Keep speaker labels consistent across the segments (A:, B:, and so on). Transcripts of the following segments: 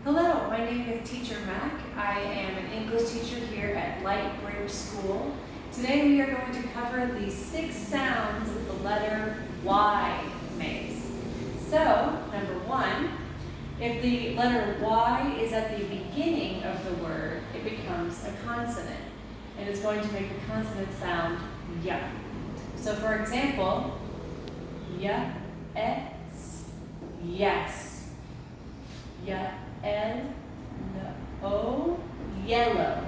A: Hello, my name is Teacher Mac. I am an English teacher here at Lightbridge School. Today we are going to cover the 6 sounds that the letter Y makes. So, number 1, if the letter Y is at the beginning of the word, it becomes a consonant. And it's going to make the consonant sound Y. So for example, Y-S, yes. Y-L-O, yellow.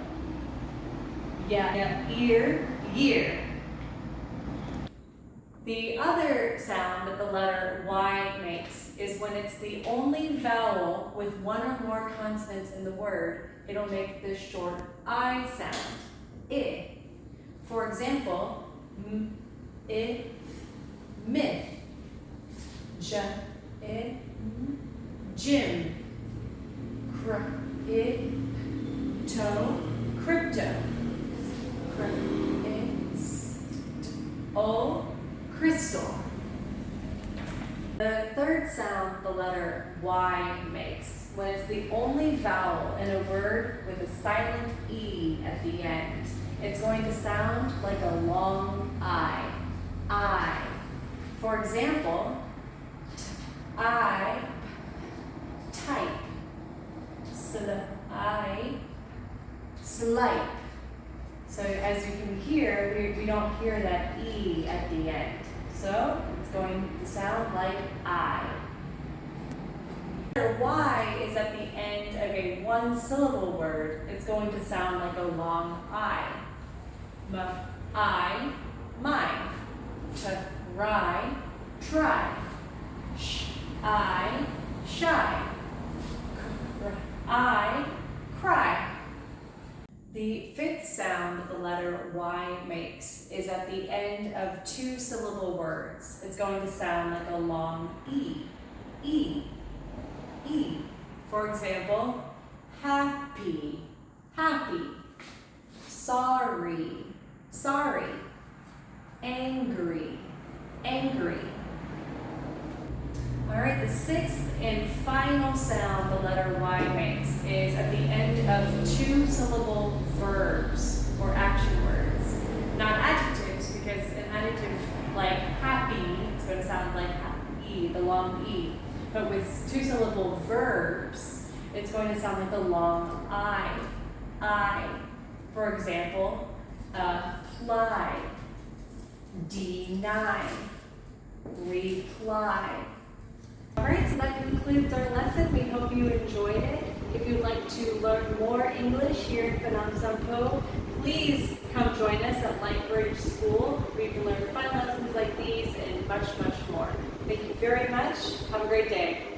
A: Ear, year. The other sound that the letter Y makes is when it's the only vowel with one or more consonants in the word, it'll make the short I sound. I. For example, if, myth. Gym. Crypto. Crystal. The third sound the letter Y makes, when it's the only vowel in a word with a silent E at the end, it's going to sound like a long I. I. For example, I type. Slipe. So as you can hear, we don't hear that E at the end. So it's going to sound like I. The Y is at the end of a one-syllable word. It's going to sound like a long I. I, mine. Try, I, shy. I, cry. The fifth sound that the letter Y makes is at the end of two-syllable words. It's going to sound like a long E. E. For example, happy. Sorry. Angry. Alright, the sixth and final sound the letter Y makes is at the end of two-syllable verbs or action words. Not adjectives, because an adjective like happy, it's going to sound like E, the long E. But with two-syllable verbs, it's going to sound like the long I. For example, apply, deny, reply. Alright, so that concludes our lesson. We hope you enjoyed it. If you'd like to learn more English here in Phnom Penh, please come join us at Lightbridge School, where you can learn fun lessons like these and much, much more. Thank you very much. Have a great day.